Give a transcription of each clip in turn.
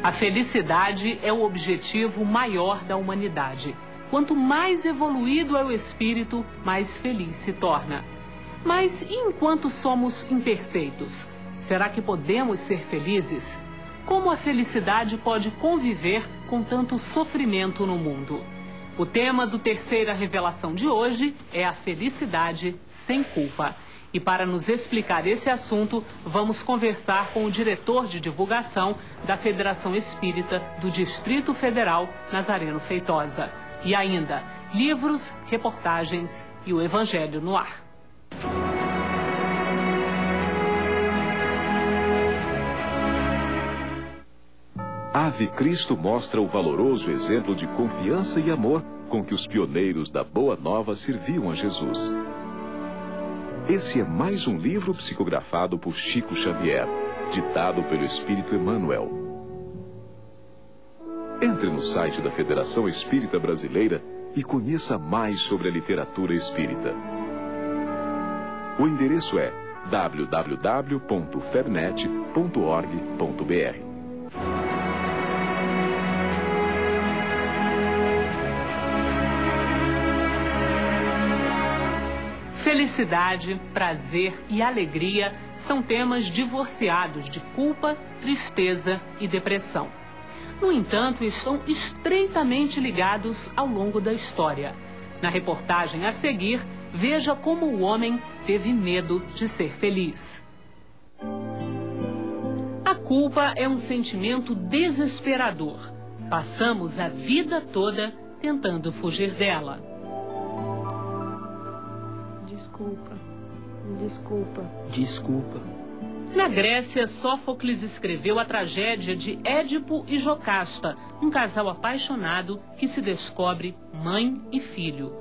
A felicidade é o objetivo maior da humanidade. Quanto mais evoluído é o espírito, mais feliz se torna. Mas e enquanto somos imperfeitos? Será que podemos ser felizes? Como a felicidade pode conviver com tanto sofrimento no mundo? O tema do Terceira Revelação de hoje é a felicidade sem culpa. E para nos explicar esse assunto, vamos conversar com o diretor de divulgação da Federação Espírita do Distrito Federal, Nazareno Feitosa. E ainda, livros, reportagens e o Evangelho no ar. Ave Cristo mostra o valoroso exemplo de confiança e amor com que os pioneiros da Boa Nova serviam a Jesus. Esse é mais um livro psicografado por Chico Xavier, ditado pelo Espírito Emmanuel. Entre no site da Federação Espírita Brasileira e conheça mais sobre a literatura espírita. O endereço é www.febnet.org.br. Felicidade, prazer e alegria são temas divorciados de culpa, tristeza e depressão. No entanto, estão estreitamente ligados ao longo da história. Na reportagem a seguir, veja como o homem teve medo de ser feliz. A culpa é um sentimento desesperador. Passamos a vida toda tentando fugir dela. Desculpa. Na Grécia, Sófocles escreveu a tragédia de Édipo e Jocasta, um casal apaixonado que se descobre mãe e filho.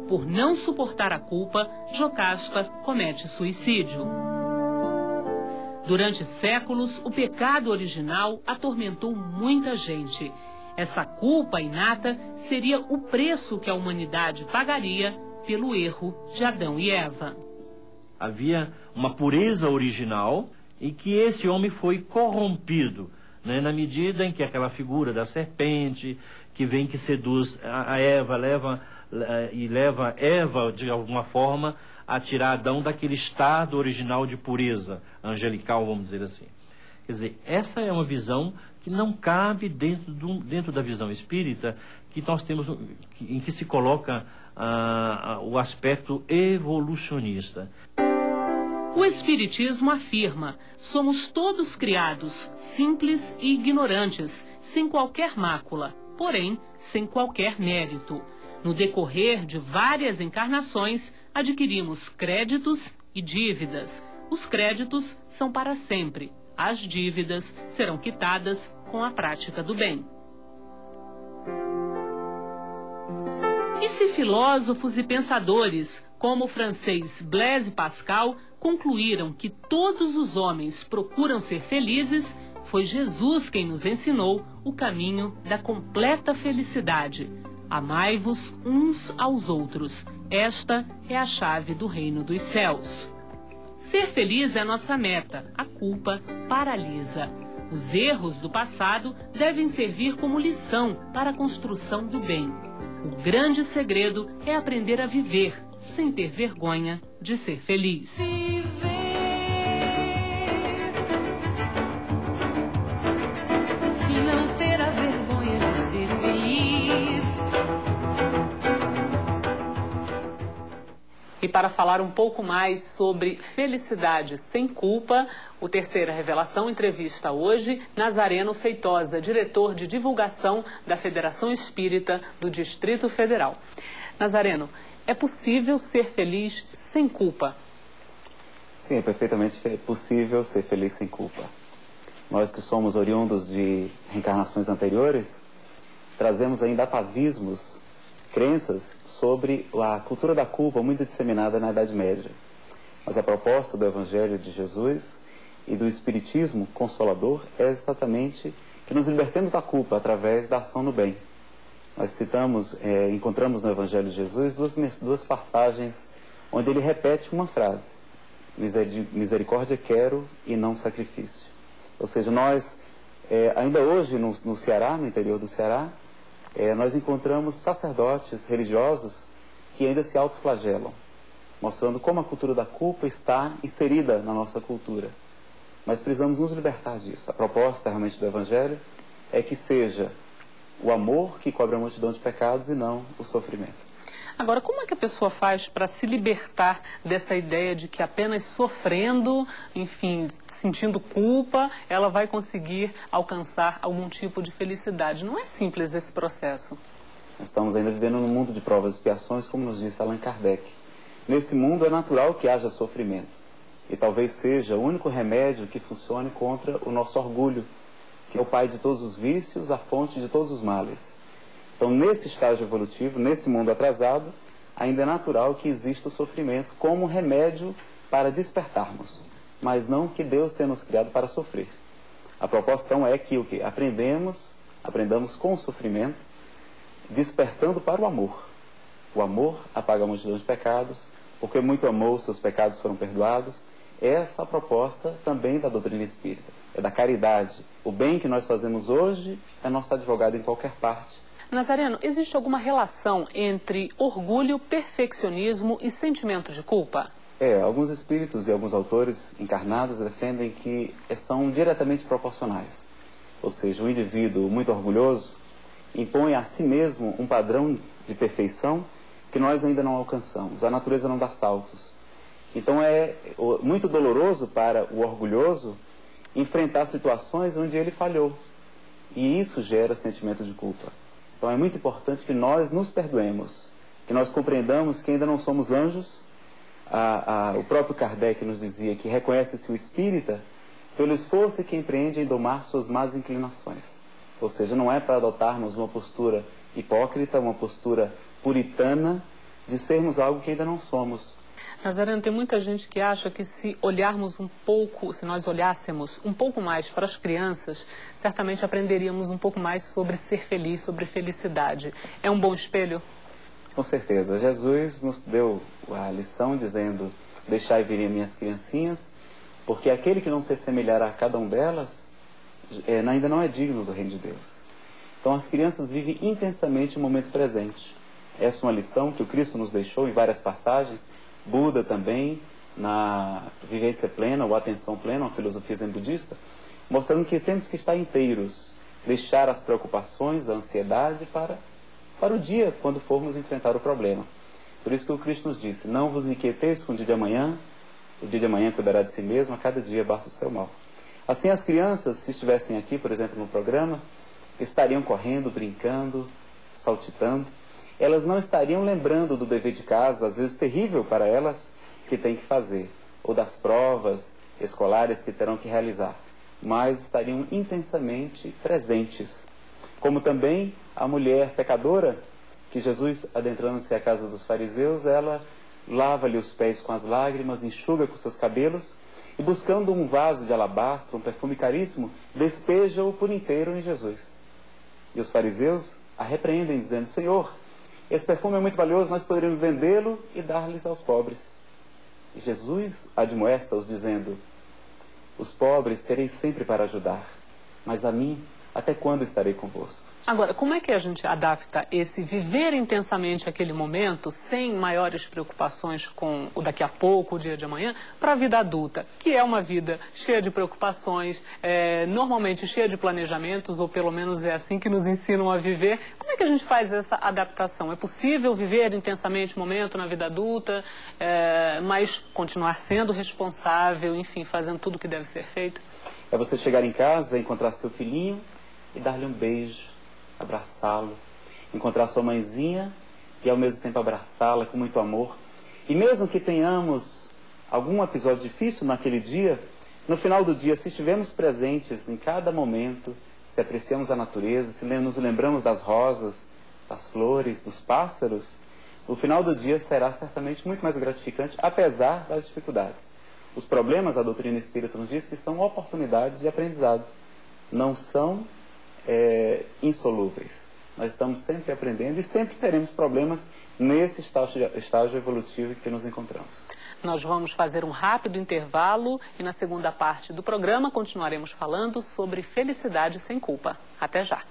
Por não suportar a culpa, Jocasta comete suicídio. Durante séculos, o pecado original atormentou muita gente. Essa culpa inata seria o preço que a humanidade pagaria pelo erro de Adão e Eva. Havia uma pureza original e que esse homem foi corrompido, né, na medida em que aquela figura da serpente que vem, que seduz a Eva, leva Eva de alguma forma a tirar Adão daquele estado original de pureza angelical, vamos dizer assim. Quer dizer, essa é uma visão que não cabe dentro da visão espírita que nós temos, em que se coloca o aspecto evolucionista. O Espiritismo afirma: somos todos criados simples e ignorantes, sem qualquer mácula, porém sem qualquer mérito. No decorrer de várias encarnações, adquirimos créditos e dívidas. Os créditos são para sempre. As dívidas serão quitadas com a prática do bem. E se filósofos e pensadores, como o francês Blaise Pascal, concluíram que todos os homens procuram ser felizes, foi Jesus quem nos ensinou o caminho da completa felicidade. Amai-vos uns aos outros. Esta é a chave do reino dos céus. Ser feliz é nossa meta. A culpa paralisa. Os erros do passado devem servir como lição para a construção do bem. O grande segredo é aprender a viver, sem ter vergonha de ser feliz. Viver e não ter a vergonha de ser feliz. E para falar um pouco mais sobre felicidade sem culpa, o Terceira Revelação entrevista hoje Nazareno Feitosa, diretor de divulgação da Federação Espírita do Distrito Federal. Nazareno, é possível ser feliz sem culpa? Sim, é perfeitamente possível ser feliz sem culpa. Nós que somos oriundos de reencarnações anteriores, trazemos ainda atavismos, crenças sobre a cultura da culpa muito disseminada na Idade Média. Mas a proposta do Evangelho de Jesus e do Espiritismo Consolador é exatamente que nos libertemos da culpa através da ação no bem. Nós encontramos no Evangelho de Jesus duas passagens onde ele repete uma frase: misericórdia quero e não sacrifício. Ou seja, nós Ainda hoje, no Ceará, no interior do Ceará, nós encontramos sacerdotes religiosos que ainda se autoflagelam, mostrando como a cultura da culpa está inserida na nossa cultura. Mas precisamos nos libertar disso. A proposta realmente do Evangelho é que seja o amor que cobre a multidão de pecados e não o sofrimento. Agora, como é que a pessoa faz para se libertar dessa ideia de que apenas sofrendo, enfim, sentindo culpa, ela vai conseguir alcançar algum tipo de felicidade? Não é simples esse processo. Nós estamos ainda vivendo num mundo de provas e expiações, como nos disse Allan Kardec. Nesse mundo é natural que haja sofrimento. E talvez seja o único remédio que funcione contra o nosso orgulho, que é o pai de todos os vícios, a fonte de todos os males. Então, nesse estágio evolutivo, nesse mundo atrasado, ainda é natural que exista o sofrimento como remédio para despertarmos, mas não que Deus tenha nos criado para sofrer. A proposta, então, é que o que? Aprendamos com o sofrimento, despertando para o amor. O amor apaga a multidão de pecados, porque muito amou, seus pecados foram perdoados. Essa é a proposta também da doutrina espírita, é da caridade. O bem que nós fazemos hoje é nosso advogado em qualquer parte. Nazareno, existe alguma relação entre orgulho, perfeccionismo e sentimento de culpa? Alguns espíritos e alguns autores encarnados defendem que são diretamente proporcionais. Ou seja, o indivíduo muito orgulhoso impõe a si mesmo um padrão de perfeição que nós ainda não alcançamos. A natureza não dá saltos. Então é muito doloroso para o orgulhoso enfrentar situações onde ele falhou. E isso gera sentimento de culpa. Então é muito importante que nós nos perdoemos, que nós compreendamos que ainda não somos anjos. O próprio Kardec nos dizia que reconhece-se o espírita pelo esforço que empreende em domar suas más inclinações. Ou seja, não é para adotarmos uma postura hipócrita, uma postura puritana, de sermos algo que ainda não somos. Nazareno, tem muita gente que acha que se olharmos um pouco, se nós olhássemos um pouco mais para as crianças, certamente aprenderíamos um pouco mais sobre ser feliz, sobre felicidade. É um bom espelho? Com certeza. Jesus nos deu a lição dizendo: deixai virem minhas criancinhas, porque aquele que não se assemelhar a cada um delas, ainda não é digno do reino de Deus. Então as crianças vivem intensamente o momento presente. Essa é uma lição que o Cristo nos deixou em várias passagens. Buda também, na vivência plena ou atenção plena, uma filosofia zen budista, mostrando que temos que estar inteiros, deixar as preocupações, a ansiedade para o dia, quando formos enfrentar o problema. Por isso que o Cristo nos disse: não vos inquieteis com o dia de amanhã cuidará de si mesmo, a cada dia basta o seu mal. Assim, as crianças, se estivessem aqui, por exemplo, no programa, estariam correndo, brincando, saltitando. Elas não estariam lembrando do dever de casa, às vezes terrível para elas, que tem que fazer, ou das provas escolares que terão que realizar, mas estariam intensamente presentes. Como também a mulher pecadora, que Jesus, adentrando-se à casa dos fariseus, ela lava-lhe os pés com as lágrimas, enxuga com seus cabelos, e buscando um vaso de alabastro, um perfume caríssimo, despeja-o por inteiro em Jesus. E os fariseus a repreendem, dizendo: Senhor, esse perfume é muito valioso, nós poderíamos vendê-lo e dar-lhes aos pobres. E Jesus admoesta-os, dizendo: os pobres tereis sempre para ajudar, mas a mim, até quando estarei convosco? Agora, como é que a gente adapta esse viver intensamente aquele momento, sem maiores preocupações com o daqui a pouco, o dia de amanhã, para a vida adulta, que é uma vida cheia de preocupações, normalmente cheia de planejamentos, ou pelo menos é assim que nos ensinam a viver. Como é que a gente faz essa adaptação? É possível viver intensamente o momento na vida adulta, mas continuar sendo responsável, enfim, fazendo tudo o que deve ser feito? É você chegar em casa, encontrar seu filhinho e dar-lhe um beijo, abraçá-lo, encontrar sua mãezinha e ao mesmo tempo abraçá-la com muito amor. E mesmo que tenhamos algum episódio difícil naquele dia, no final do dia, se estivermos presentes em cada momento, se apreciamos a natureza, se nos lembramos das rosas, das flores, dos pássaros, o final do dia será certamente muito mais gratificante, apesar das dificuldades. Os problemas, a doutrina espírita nos diz que são oportunidades de aprendizado, não são insolúveis. Nós estamos sempre aprendendo e sempre teremos problemas nesse estágio evolutivo em que nos encontramos. Nós vamos fazer um rápido intervalo e na segunda parte do programa continuaremos falando sobre felicidade sem culpa. Até já!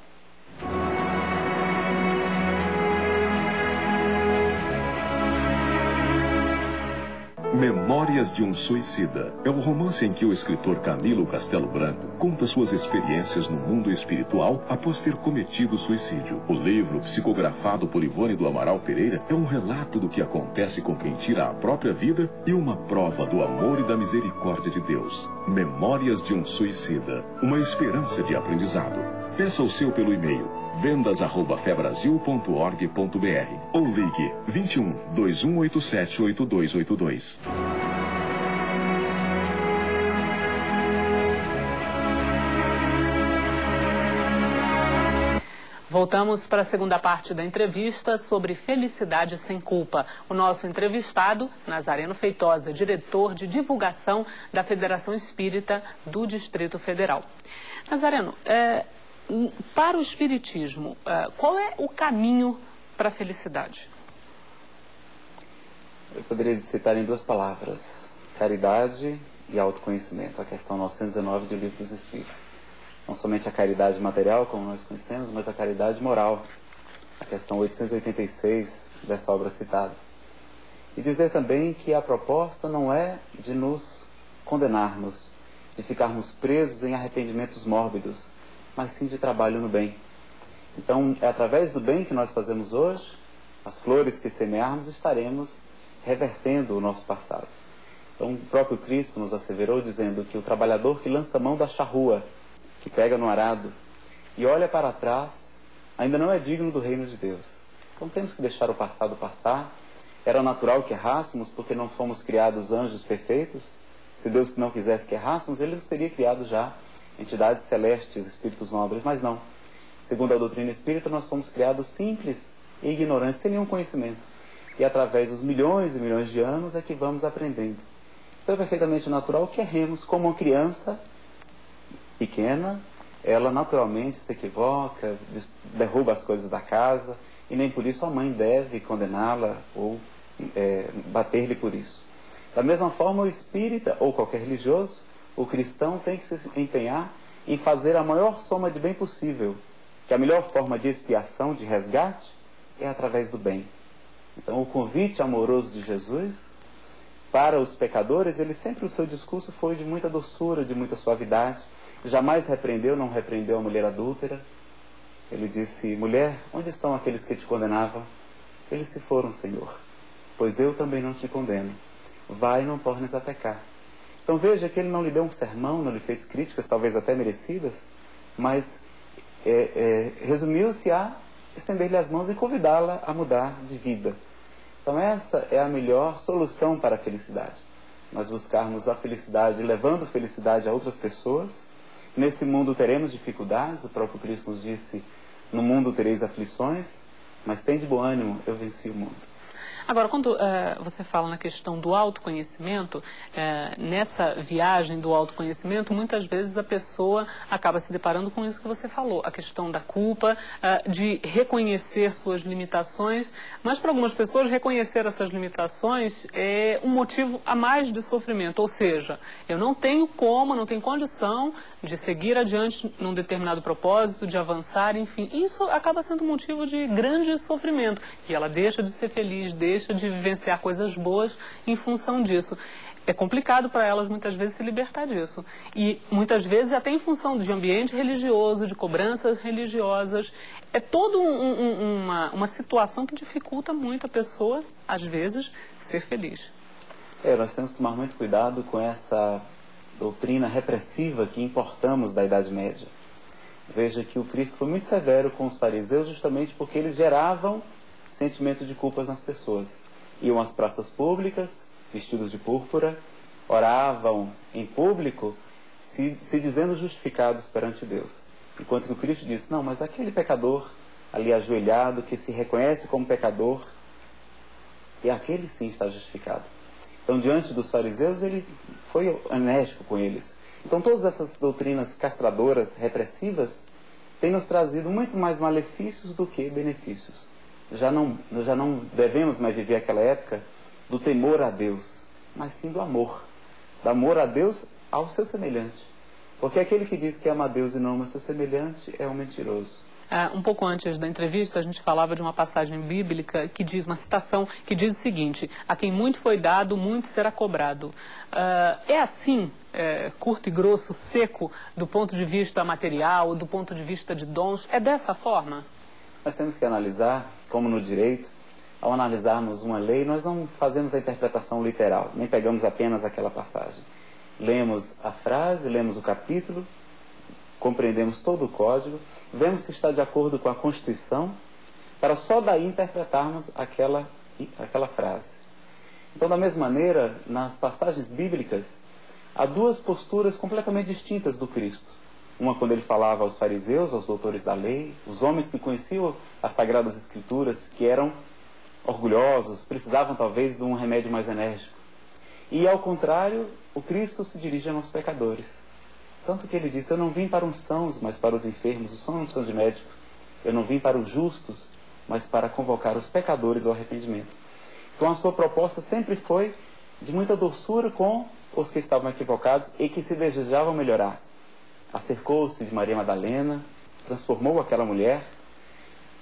Memórias de um Suicida é o romance em que o escritor Camilo Castelo Branco conta suas experiências no mundo espiritual após ter cometido suicídio. O livro, psicografado por Ivone do Amaral Pereira, é um relato do que acontece com quem tira a própria vida e uma prova do amor e da misericórdia de Deus. Memórias de um Suicida, uma esperança de aprendizado. Peça o seu pelo e-mail vendas@febrasil.org.br ou ligue 21 2187 8282. Voltamos para a segunda parte da entrevista sobre felicidade sem culpa. O nosso entrevistado, Nazareno Feitosa, diretor de divulgação da Federação Espírita do Distrito Federal. Nazareno, para o Espiritismo, qual é o caminho para a felicidade? Eu poderia citar em duas palavras: caridade e autoconhecimento, a questão 919 do Livro dos Espíritos. Não somente a caridade material, como nós conhecemos, mas a caridade moral, a questão 886 dessa obra citada. E dizer também que a proposta não é de nos condenarmos, de ficarmos presos em arrependimentos mórbidos, mas sim de trabalho no bem. Então, é através do bem que nós fazemos hoje, as flores que semearmos, estaremos revertendo o nosso passado. Então, o próprio Cristo nos asseverou dizendo que o trabalhador que lança a mão da charrua, que pega no arado e olha para trás, ainda não é digno do reino de Deus. Então, temos que deixar o passado passar. Era natural que errássemos, porque não fomos criados anjos perfeitos. Se Deus não quisesse que errássemos, Ele nos teria criado já entidades celestes, espíritos nobres, mas não. Segundo a doutrina espírita, nós fomos criados simples e ignorantes, sem nenhum conhecimento. E através dos milhões e milhões de anos é que vamos aprendendo. Então é perfeitamente natural que erremos. Como uma criança pequena, ela naturalmente se equivoca, derruba as coisas da casa, e nem por isso a mãe deve condená-la ou bater-lhe por isso. Da mesma forma, o espírita ou qualquer religioso, o cristão tem que se empenhar em fazer a maior soma de bem possível, que a melhor forma de expiação, de resgate, é através do bem. Então, o convite amoroso de Jesus para os pecadores, ele sempre, o seu discurso foi de muita doçura, de muita suavidade. Jamais repreendeu, não repreendeu a mulher adúltera. Ele disse: mulher, onde estão aqueles que te condenavam? Eles se foram, Senhor, pois eu também não te condeno. Vai e não tornes a pecar. Então veja que ele não lhe deu um sermão, não lhe fez críticas, talvez até merecidas, mas resumiu-se a estender-lhe as mãos e convidá-la a mudar de vida. Então essa é a melhor solução para a felicidade. Nós buscarmos a felicidade, levando felicidade a outras pessoas. Nesse mundo teremos dificuldades, o próprio Cristo nos disse: no mundo tereis aflições, mas tende bom ânimo, eu venci o mundo. Agora, quando você fala na questão do autoconhecimento, nessa viagem do autoconhecimento, muitas vezes a pessoa acaba se deparando com isso que você falou, a questão da culpa, de reconhecer suas limitações, mas para algumas pessoas reconhecer essas limitações é um motivo a mais de sofrimento, ou seja, eu não tenho como, não tenho condição de seguir adiante num determinado propósito, de avançar, enfim, isso acaba sendo um motivo de grande sofrimento, e ela deixa de ser feliz, deixa de vivenciar coisas boas em função disso. É complicado para elas muitas vezes se libertar disso. E muitas vezes até em função de ambiente religioso, de cobranças religiosas. É toda uma situação que dificulta muito a pessoa, às vezes, ser feliz. Nós temos que tomar muito cuidado com essa doutrina repressiva que importamos da Idade Média. Veja que o Cristo foi muito severo com os fariseus justamente porque eles geravam sentimento de culpas nas pessoas. Iam às praças públicas, vestidos de púrpura, oravam em público, se dizendo justificados perante Deus. Enquanto que o Cristo disse: não, mas aquele pecador ali ajoelhado, que se reconhece como pecador, e aquele sim está justificado. Então, diante dos fariseus, ele foi enérgico com eles. Então, todas essas doutrinas castradoras, repressivas, tem nos trazido muito mais malefícios do que benefícios. Já não devemos mais viver aquela época do temor a Deus, mas sim do amor a Deus ao seu semelhante. Porque aquele que diz que ama a Deus e não ama seu semelhante é um mentiroso. Um pouco antes da entrevista, a gente falava de uma passagem bíblica que diz, uma citação que diz o seguinte: a quem muito foi dado, muito será cobrado. É assim, curto e grosso, seco, do ponto de vista material, do ponto de vista de dons? É dessa forma? Nós temos que analisar, como no direito, ao analisarmos uma lei, nós não fazemos a interpretação literal, nem pegamos apenas aquela passagem. Lemos a frase, lemos o capítulo, compreendemos todo o código, vemos se está de acordo com a Constituição, para só daí interpretarmos aquela frase. Então, da mesma maneira, nas passagens bíblicas, há duas posturas completamente distintas do Cristo. Uma quando ele falava aos fariseus, aos doutores da lei, os homens que conheciam as Sagradas Escrituras, que eram orgulhosos, precisavam talvez de um remédio mais enérgico. E, ao contrário, o Cristo se dirige a nós pecadores. Tanto que ele disse: eu não vim para os sãos, mas para os enfermos. Os sãos não precisam de médico. Eu não vim para os justos, mas para convocar os pecadores ao arrependimento. Então a sua proposta sempre foi de muita doçura com os que estavam equivocados e que se desejavam melhorar. Acercou-se de Maria Madalena, transformou aquela mulher,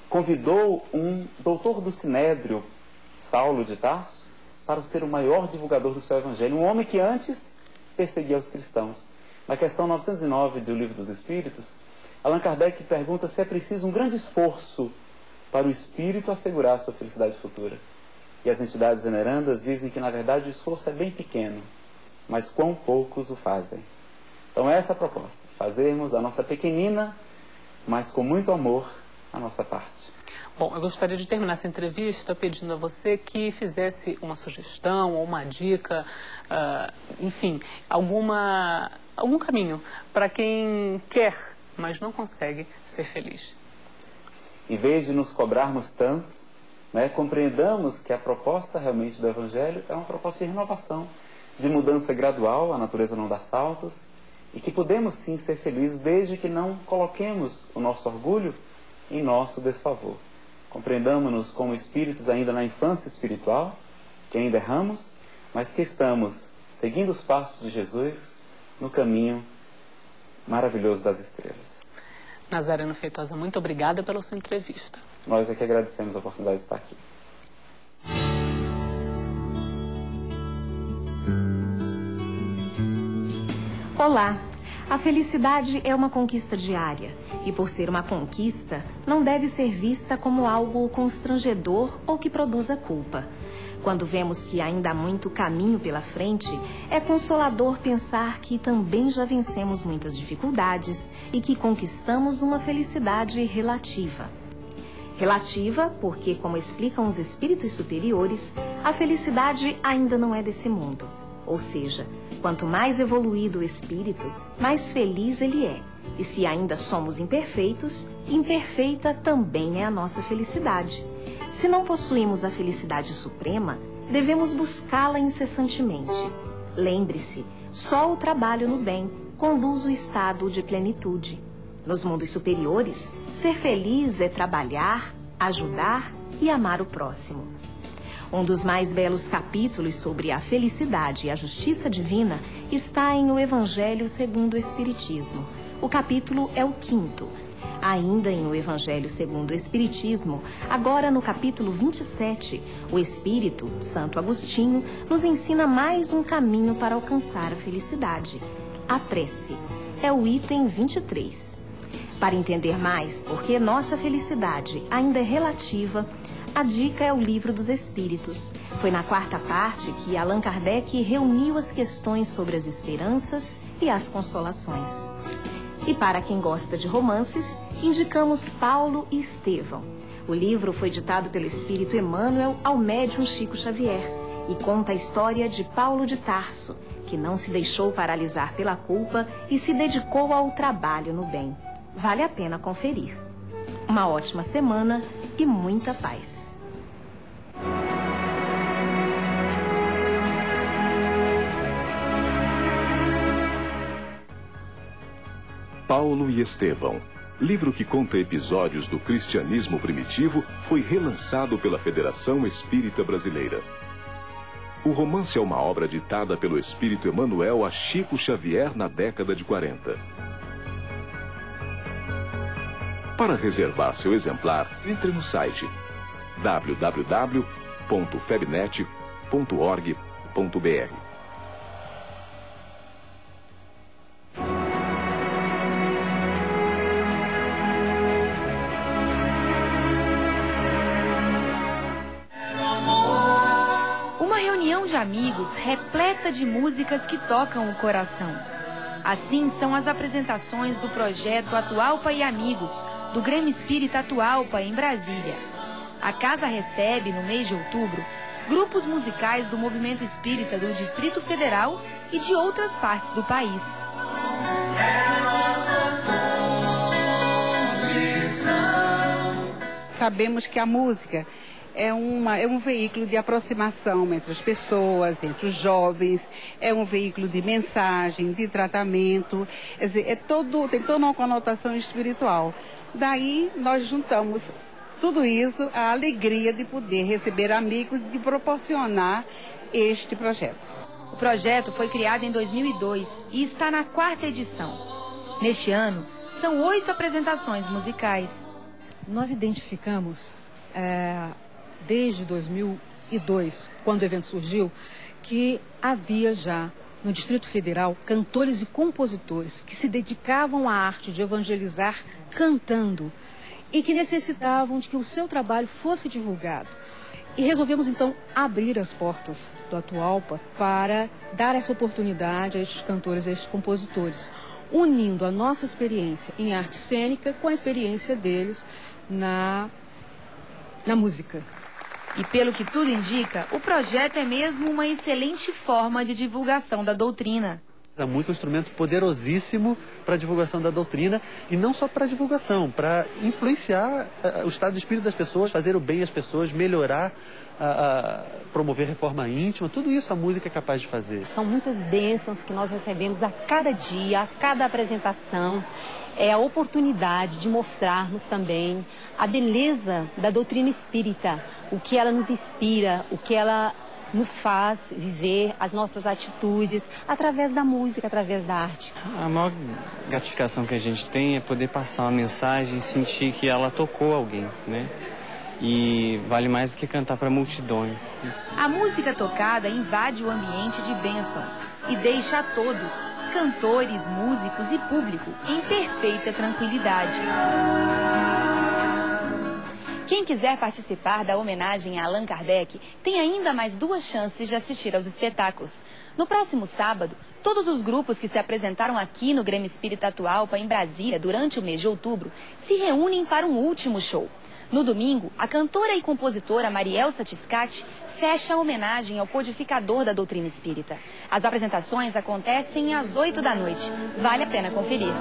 convidou um doutor do Sinédrio, Saulo de Tarso, para ser o maior divulgador do seu evangelho. Um homem que antes perseguia os cristãos. Na questão 909 do Livro dos Espíritos, Allan Kardec pergunta se é preciso um grande esforço para o espírito assegurar a sua felicidade futura. E as entidades venerandas dizem que, na verdade, o esforço é bem pequeno, mas quão poucos o fazem. Então essa é a proposta: fazermos a nossa pequenina, mas com muito amor, a nossa parte. Bom, eu gostaria de terminar essa entrevista pedindo a você que fizesse uma sugestão ou uma dica, enfim, algum caminho para quem quer, mas não consegue ser feliz. Em vez de nos cobrarmos tanto, compreendamos que a proposta realmente do Evangelho é uma proposta de renovação, de mudança gradual, a natureza não dá saltos, e que podemos sim ser felizes desde que não coloquemos o nosso orgulho em nosso desfavor. Compreendamos-nos como espíritos ainda na infância espiritual, que ainda erramos, mas que estamos seguindo os passos de Jesus no caminho maravilhoso das estrelas. Nazareno Feitosa, muito obrigada pela sua entrevista. Nós é que agradecemos a oportunidade de estar aqui. Olá! A felicidade é uma conquista diária e, por ser uma conquista, não deve ser vista como algo constrangedor ou que produza culpa. Quando vemos que ainda há muito caminho pela frente, é consolador pensar que também já vencemos muitas dificuldades e que conquistamos uma felicidade relativa. Relativa porque, como explicam os espíritos superiores, a felicidade ainda não é desse mundo. Ou seja, quanto mais evoluído o espírito, mais feliz ele é. E se ainda somos imperfeitos, imperfeita também é a nossa felicidade. Se não possuímos a felicidade suprema, devemos buscá-la incessantemente. Lembre-se, só o trabalho no bem conduz o estado de plenitude. Nos mundos superiores, ser feliz é trabalhar, ajudar e amar o próximo. Um dos mais belos capítulos sobre a felicidade e a justiça divina está em O Evangelho segundo o Espiritismo. O capítulo é o 5º. Ainda em O Evangelho segundo o Espiritismo, agora no capítulo 27, o Espírito, Santo Agostinho, nos ensina mais um caminho para alcançar a felicidade. A prece. É o item 23. Para entender mais por que nossa felicidade ainda é relativa, a dica é o Livro dos Espíritos. Foi na 4ª parte que Allan Kardec reuniu as questões sobre as esperanças e as consolações. E para quem gosta de romances, indicamos Paulo e Estevão. O livro foi ditado pelo Espírito Emmanuel ao médium Chico Xavier e conta a história de Paulo de Tarso, que não se deixou paralisar pela culpa e se dedicou ao trabalho no bem. Vale a pena conferir. Uma ótima semana e muita paz. Paulo e Estevão, livro que conta episódios do cristianismo primitivo, foi relançado pela Federação Espírita Brasileira. O romance é uma obra ditada pelo Espírito Emmanuel a Chico Xavier na década de 40. Para reservar seu exemplar, entre no site www.febnet.org.br. Uma reunião de amigos repleta de músicas que tocam o coração. Assim são as apresentações do projeto Atualpa e Amigos, do Grêmio Espírita Atualpa, em Brasília. A casa recebe, no mês de outubro, grupos musicais do movimento espírita do Distrito Federal e de outras partes do país. Sabemos que a música é um veículo de aproximação entre as pessoas, entre os jovens, é um veículo de mensagem, de tratamento, quer dizer, tem toda uma conotação espiritual. Daí nós juntamos tudo isso, a alegria de poder receber amigos e de proporcionar este projeto. O projeto foi criado em 2002 e está na 4ª edição. Neste ano, são 8 apresentações musicais. Nós identificamos, desde 2002, quando o evento surgiu, que havia já no Distrito Federal cantores e compositores que se dedicavam à arte de evangelizar cantando e que necessitavam de que o seu trabalho fosse divulgado. E resolvemos então abrir as portas do Atualpa para dar essa oportunidade a estes cantores, a estes compositores, unindo a nossa experiência em arte cênica com a experiência deles na música. E pelo que tudo indica, o projeto é mesmo uma excelente forma de divulgação da doutrina. A música é um instrumento poderosíssimo para a divulgação da doutrina, e não só para a divulgação, para influenciar o estado de espírito das pessoas, fazer o bem às pessoas, melhorar, promover reforma íntima, tudo isso a música é capaz de fazer. São muitas bênçãos que nós recebemos a cada dia, a cada apresentação. É a oportunidade de mostrarmos também a beleza da doutrina espírita, o que ela nos inspira, o que ela nos faz viver, as nossas atitudes, através da música, através da arte. A maior gratificação que a gente tem é poder passar uma mensagem e sentir que ela tocou alguém, né? E vale mais do que cantar para multidões. A música tocada invade o ambiente de bênçãos e deixa a todos, cantores, músicos e público, em perfeita tranquilidade. Quem quiser participar da homenagem a Allan Kardec tem ainda mais 2 chances de assistir aos espetáculos. No próximo sábado, todos os grupos que se apresentaram aqui no Grêmio Espírita Atualpa, em Brasília, durante o mês de outubro, se reúnem para um último show. No domingo, a cantora e compositora Marielsa Tiscati fecha a homenagem ao codificador da doutrina espírita. As apresentações acontecem às 8 da noite. Vale a pena conferir.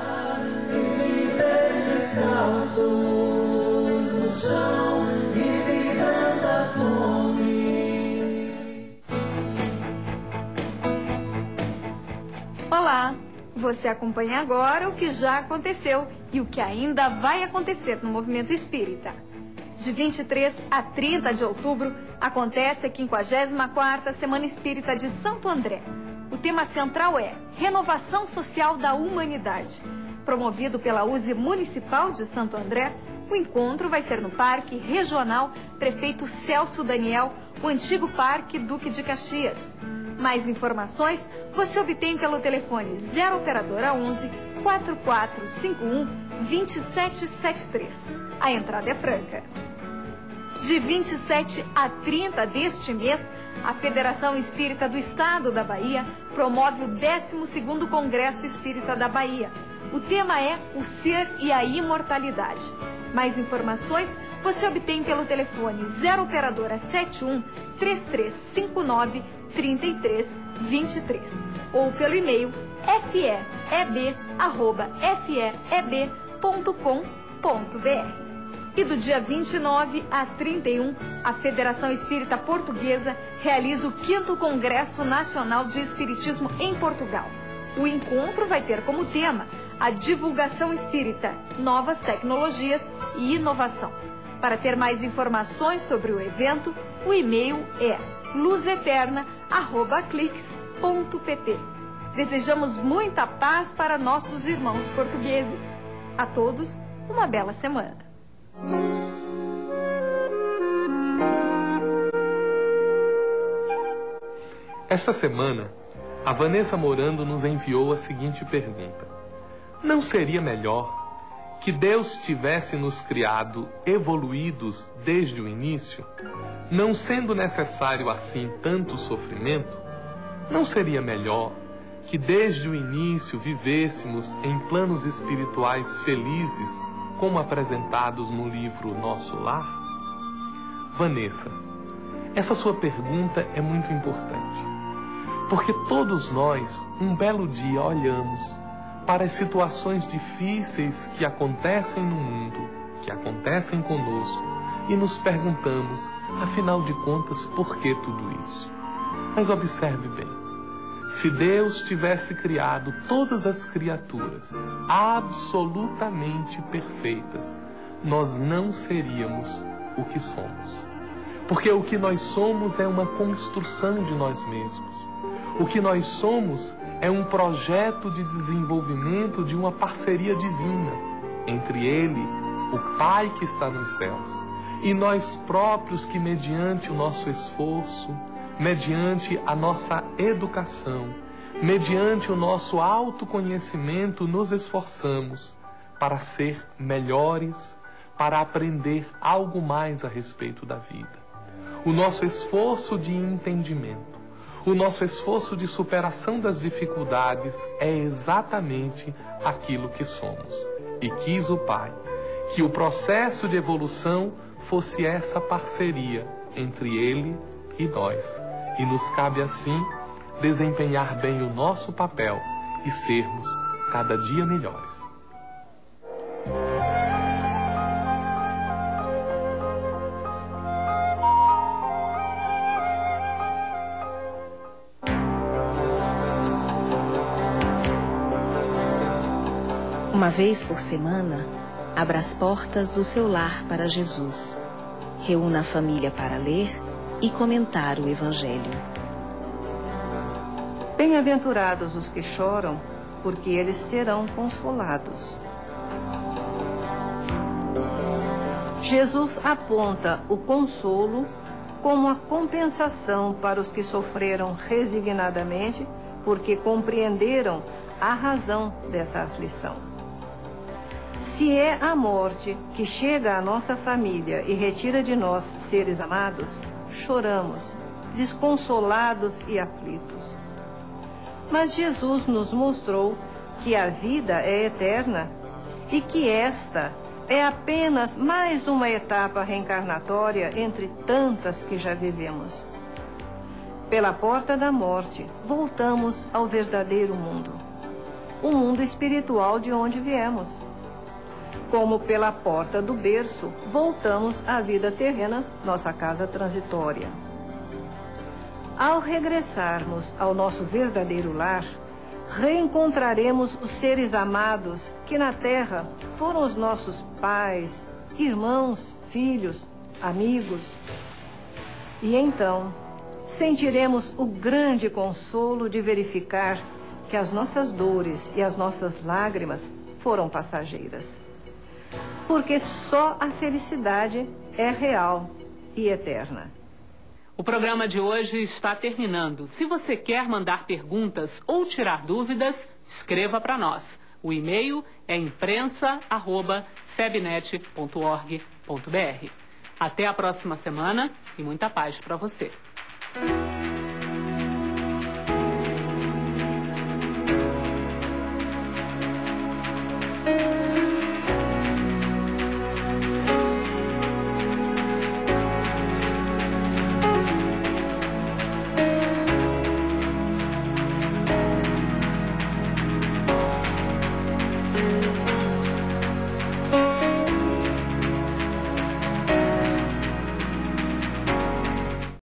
Olá! Você acompanha agora o que já aconteceu e o que ainda vai acontecer no movimento espírita. De 23 a 30 de outubro, acontece a 54ª Semana Espírita de Santo André. O tema central é Renovação Social da Humanidade. Promovido pela USE Municipal de Santo André, o encontro vai ser no Parque Regional Prefeito Celso Daniel, o antigo Parque Duque de Caxias. Mais informações você obtém pelo telefone 0 Operadora 11 4451 2773. A entrada é franca. De 27 a 30 deste mês, a Federação Espírita do Estado da Bahia promove o 12º Congresso Espírita da Bahia. O tema é o Ser e a Imortalidade. Mais informações você obtém pelo telefone 0 Operadora 71 3359 3323 ou pelo e-mail feeb@feeb.com.br. E do dia 29 a 31, a Federação Espírita Portuguesa realiza o 5º Congresso Nacional de Espiritismo em Portugal. O encontro vai ter como tema a divulgação espírita, novas tecnologias e inovação. Para ter mais informações sobre o evento, o e-mail é luzeterna@clix.pt. Desejamos muita paz para nossos irmãos portugueses. A todos, uma bela semana. Esta semana, a Vanessa Morando nos enviou a seguinte pergunta: não seria melhor que Deus tivesse nos criado evoluídos desde o início, não sendo necessário assim tanto sofrimento? Não seria melhor que desde o início vivêssemos em planos espirituais felizes, como apresentados no livro Nosso Lar? Vanessa, essa sua pergunta é muito importante, porque todos nós, um belo dia, olhamos para as situações difíceis que acontecem no mundo, que acontecem conosco, e nos perguntamos, afinal de contas, por que tudo isso? Mas observe bem, se Deus tivesse criado todas as criaturas absolutamente perfeitas, nós não seríamos o que somos. Porque o que nós somos é uma construção de nós mesmos. O que nós somos é um projeto de desenvolvimento de uma parceria divina entre Ele, o Pai que está nos céus, e nós próprios que, mediante o nosso esforço, mediante a nossa educação, mediante o nosso autoconhecimento, nos esforçamos para ser melhores, para aprender algo mais a respeito da vida. O nosso esforço de entendimento, o nosso esforço de superação das dificuldades é exatamente aquilo que somos. E quis o Pai que o processo de evolução fosse essa parceria entre Ele e nós. E nos cabe assim desempenhar bem o nosso papel e sermos cada dia melhores. Uma vez por semana, abra as portas do seu lar para Jesus. Reúna a família para ler e comentar o Evangelho. Bem-aventurados os que choram, porque eles serão consolados. Jesus aponta o consolo como a compensação para os que sofreram resignadamente, porque compreenderam a razão dessa aflição. Se é a morte que chega à nossa família e retira de nós seres amados, choramos, desconsolados e aflitos. Mas Jesus nos mostrou que a vida é eterna e que esta é apenas mais uma etapa reencarnatória entre tantas que já vivemos. Pela porta da morte, voltamos ao verdadeiro mundo, o mundo espiritual de onde viemos. Como pela porta do berço, voltamos à vida terrena, nossa casa transitória. Ao regressarmos ao nosso verdadeiro lar, reencontraremos os seres amados que na terra foram os nossos pais, irmãos, filhos, amigos. E então, sentiremos o grande consolo de verificar que as nossas dores e as nossas lágrimas foram passageiras. Porque só a felicidade é real e eterna. O programa de hoje está terminando. Se você quer mandar perguntas ou tirar dúvidas, escreva para nós. O e-mail é imprensa@febnet.org.br. Até a próxima semana e muita paz para você.